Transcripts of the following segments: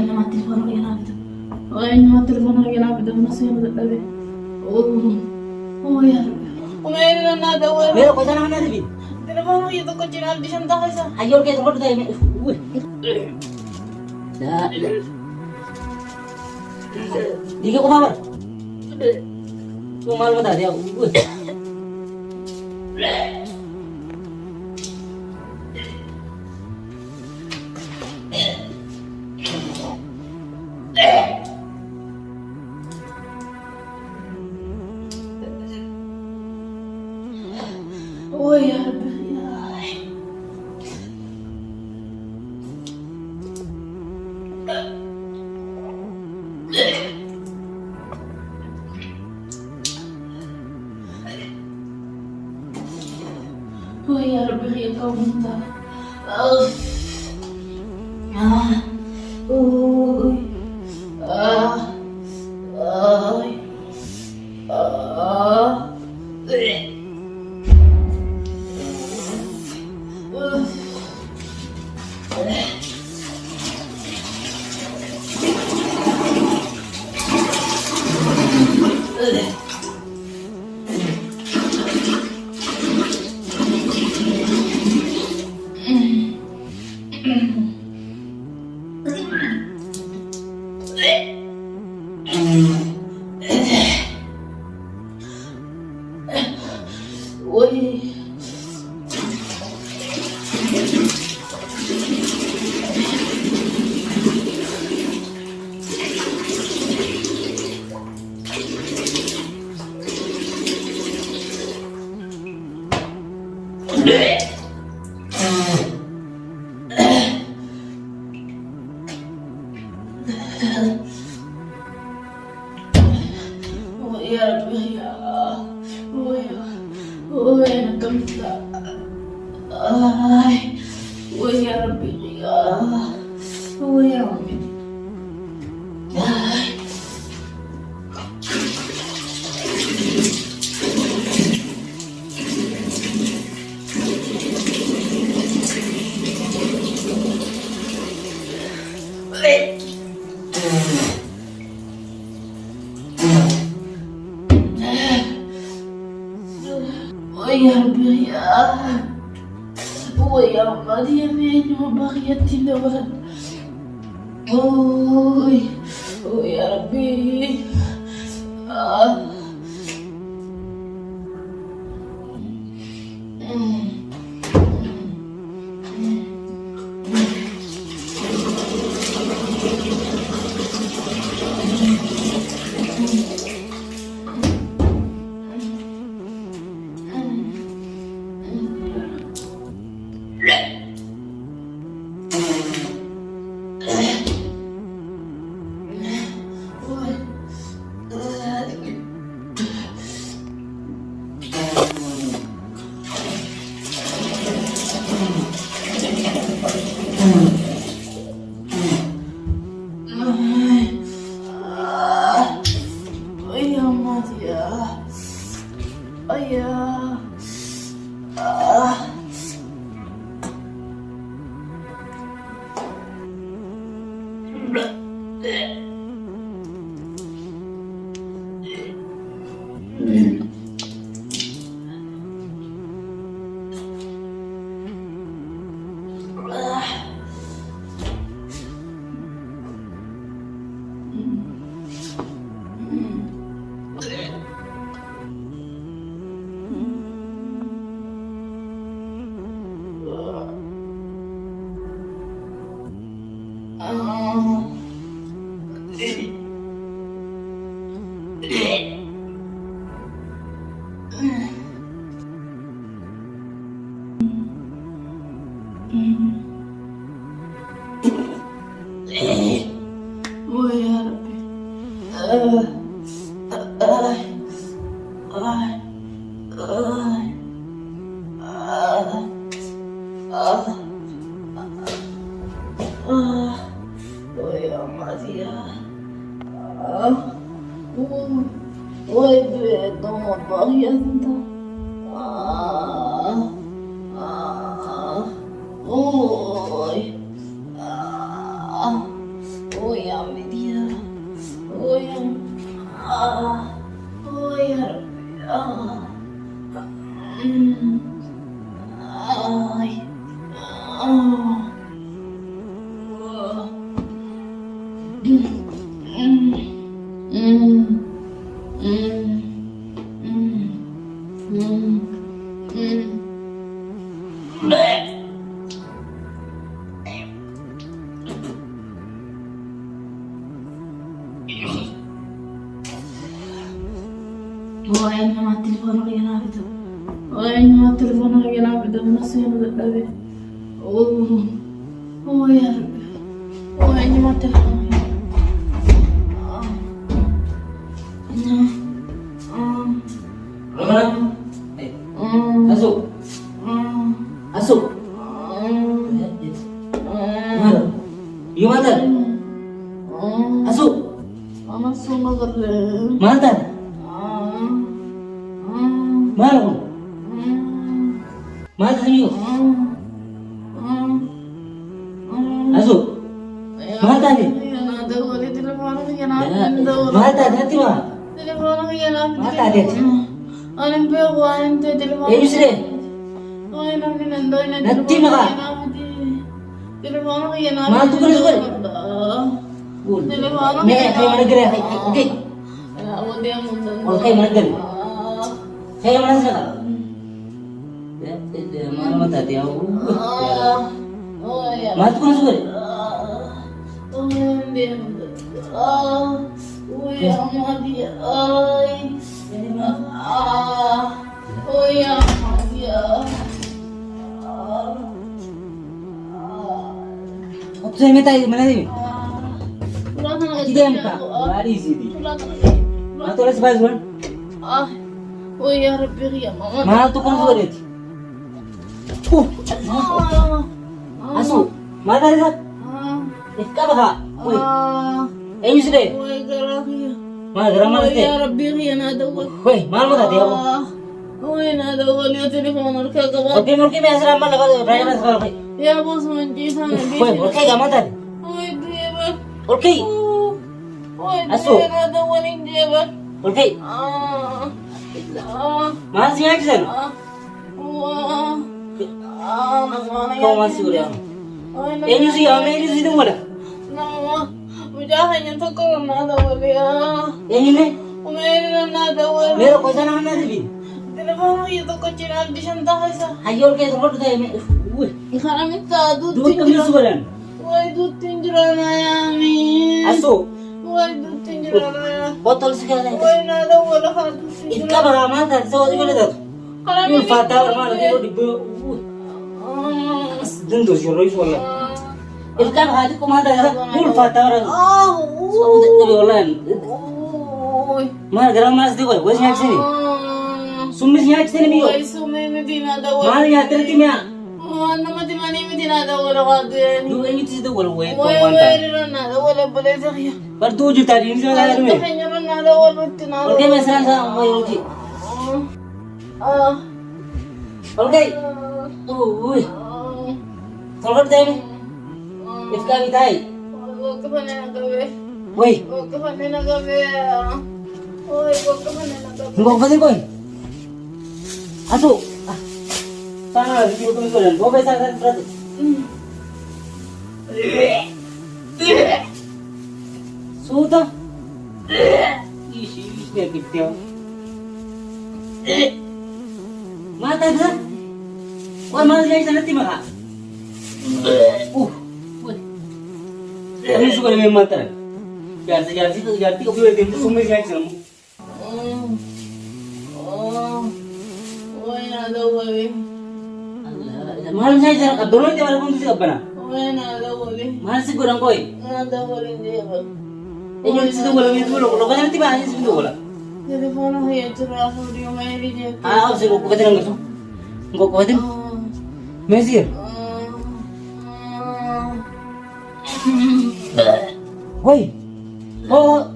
nama telepon lagi nabi. Nama telepon lagi nabi. Masih yang berdebat. Oh ya. Umain na daw. Meron ko sana na rin. Telepon lagi tu kecil di sana kaya. Ayol kayo tungkol tayo. Uy. Da. Di ka kumamar. Kumal mo tadi ako. Uy. Oh ya Rabbi. Oh ya Rabbi ya kau minta. Oh. Oh ya Rabbi ya. Oh ya nakamta. Ay. Oh ya Rabbi ya. Oh ya Rabbi. Ay. Oh ya Rabbi ya. Oh ya Rabbi ya min mabaghiyati lawad. Oh ya Rabbi. Oh ya Rabbi. Oh ya Maria. Oh itu bagian Ay. Oh. Ayan mga telepono kaya nakita. Ayan mga telepono kaya nakita. Nasa'yo na dalabi. Ayan. Ayan yung mga telepono kaya. Mana? Masuk. Masuk. Mana? Gimana? Masuk. Masuk magaling. Mana? Mana? Mana sini? Masuk. Mana ni? Ada wali telepono kaya nakita. Mana nanti mah? Telepono kaya nakita. Mata dia. Anong ba ako? Anong to telepono? Eh, yun sila. Ay, nanginandoy na Nanti maka. Telepono kaya nakita. Mantu ko na siguro. Bul. Telepono May kayo managari. Okay. Ako di ang mundan. Okay, managari. Kayo managari. Mana mata dia? Mantu ko na siguro. Hindi ang mundan. Uy, ang mga diya. Ay. Uy, ang mga diya. Waktu saya minta mana ni? Wala ka na Tidak yang tak. Mari sini. Wala ka na. Mana tu lah sebab tuan? Uy, harap ya, mama. Mana tu kan siguro ni? Asu. Mana dia? Ika ba? Uy. Eh, yun sila. Uy, garakiya. Mana geram mana Uy, sila? harap ya, nadawal. Uy, mana mo tadi ako? Uy, nadawal yung telepono kagawa. Okay, mungkin biasa ramai lah kalau raya nak sekolah. Ya, boss, manji sana. Uy, okay ka mata? Uy, diya ba? Okay. Uy, Asu. diya nadawal yung diya ba? Okay. Mana sih yang kisan? Kau masih udah. Eh, ni sih, ame ni sih tu mana? Mujahan yung tukong nadawal ya. Eh, ni ni. Umayroon na nadawal. Meron ko sana na natin. Telepono ito ko chinag di siyang tahay sa. Hayol kayo sa tayo. Uy. Ikaramit sa Duit kami suwalan. Uy, dutin jura na yami. Aso. Uy, dutin jura na yan. Botol sekali. Uy, nadawal ka dutin jura. Itka ba mata? Sa wala ko na daw. Yung fata mana dito di ba? Dun si Roy wala. Itka ba hadi ko mata? Yung fata wala. So udah wala. Uy. Mana garam mas di ko. Wes yak sini. Sumis yak sini miyo. Uy, sumay mi dinadawal. Mana yak terti miya. Ano mati mi dinadawal ka din. Dua ini tu wala we ko Uy, manta. uy, nadawal bala sa kaya. Par 2 juta din sa Ay, garam me. kanya rin nadawal tinadawal. Okay, mesra sa mo yung ji. Okay. Uy. Tolong tayo ni. Itka bitay. Huwag ka pa na nagabi. Uy. Huwag ka pa na nagabi. Uy, huwag ka pa na nagabi. Enggak apa koy. Asu. Sana di ko tuloy lang. Go sa sa prato. Suta. Isi ne kityo. Mata ka. Wala man siya sa natin maka. Uy. Ano suka na may mata? Jarsi ko biyo din sumay siya sa mo. Uy, nadawal eh. Mahal saya jangan kabur itu walaupun itu apa na? Uy, nadawal eh. Mahal siguro ang koy. Nadawal hindi ba? Yung situ wala yung tulo. Lo kanya tiba aja situ wala. Telepono kaya tsura ako di yung may reject. Ah, kasi ko kuwatin ang gusto. Ko kuwatin. Mesir. Hoy. Oh.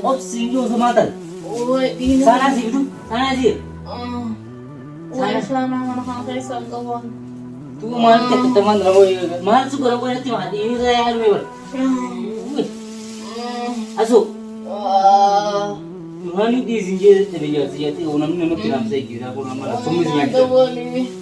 Oh, singyo sa mata. Uy, di na. Sana sih itu. Sana sih. Uy, sana nga nakakaisa gawan. Tu mahal ke teman rawo. Mahal siguro ko na tiba. Ini saya alam mo. Uy. Asu. Durani di sini jadi jadi orang nama tiram saya kira aku nama suami Why saya. not wali?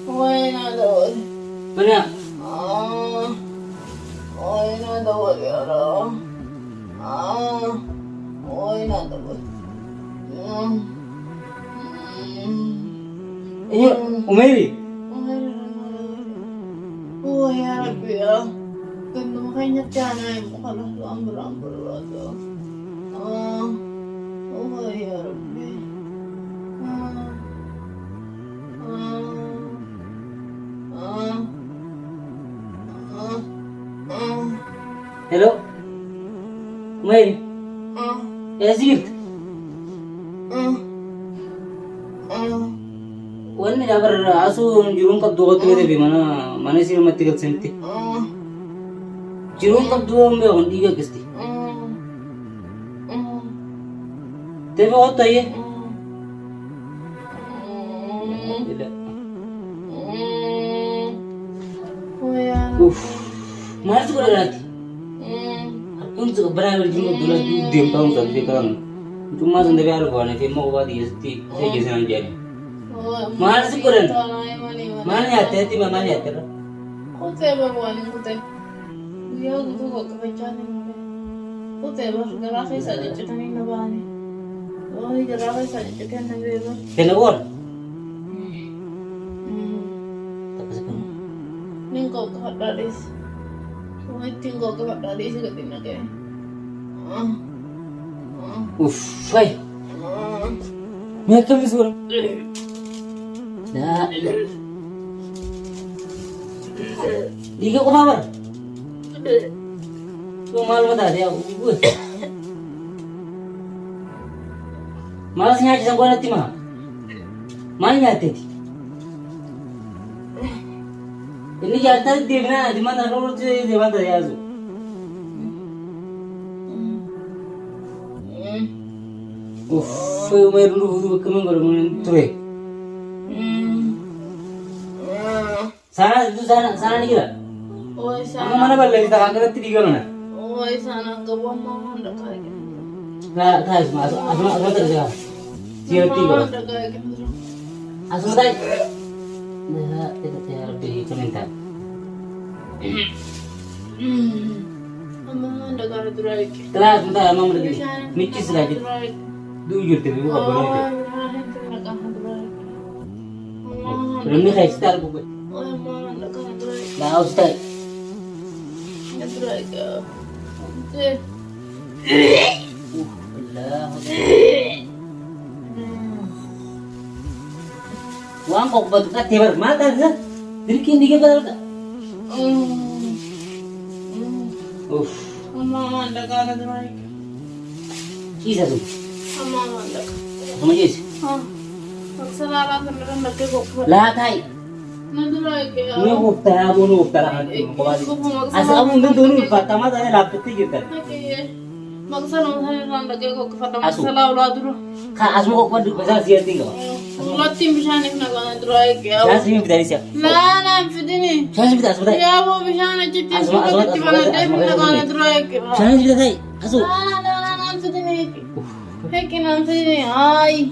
Why not wali? Mana? Why not wali? Why not wali? Ini Umeri. Oh ya Rabbi ya. Ganda makanya tiyanay mo ka lang ambur-ambur ato. Oh ya Rabbi. Hello. Umeri. Yazir. Wanni jabar asu jurung kap dua tu deh mana sih mati kat senti. Jurung kap dua umbe on tiga kisti. Tapi what aye? Tidak. Mana sih kau lagi? Aku tu berapa jurung dulu diam tahu tak dia kan. Cuma sendiri ada kawan yang mau buat dia seti saya kisah jadi. Mana sih kau Mana ya tadi mama ya tadi. Kute babuan kute. Dia gitu kok kepencana mule. Kute gerakai saja cetani nabani. Oh gerakai saja cekan nabe. Kenapa? Tak sekarang. Ningko kahadaris. Semua tinggal kahadaris ketina ke. Hai. Mereka bisa. Dah. Liga ko power. Kung mahal bata dia, malas niya sa kuwan natin ma. Mahal niya ate. Ini jata di mana road di mana ya zo. May dulu kami ngomong tuh. Sana ni kira. Oh Ang sana. mana balik kita kagak tiga na. Oh sana gawang mo handa kay. Nah, asma terus. Siapa tiga? Asma tay. Nah, kita lebih komentar. Ama handa kay durai. Telah sebentar mama lagi. Mikis lagi. Dujur tuh buka boleh itu. Belum nih kayak style buku. Nah, ustad. Allah. Wang kok batu kat tebar mata sah. Dirikin dikit padahal tak. Kisah tu. Sama jis. Lah tay. Ini bukta kan. Asa kamu itu dulu pertama tanya lapet gitu. Kak asma kok pada besar siar tinggal. Saya sih minta dari siap. Saya sih minta asma tay. Saya sih minta tay. Asu. Ay.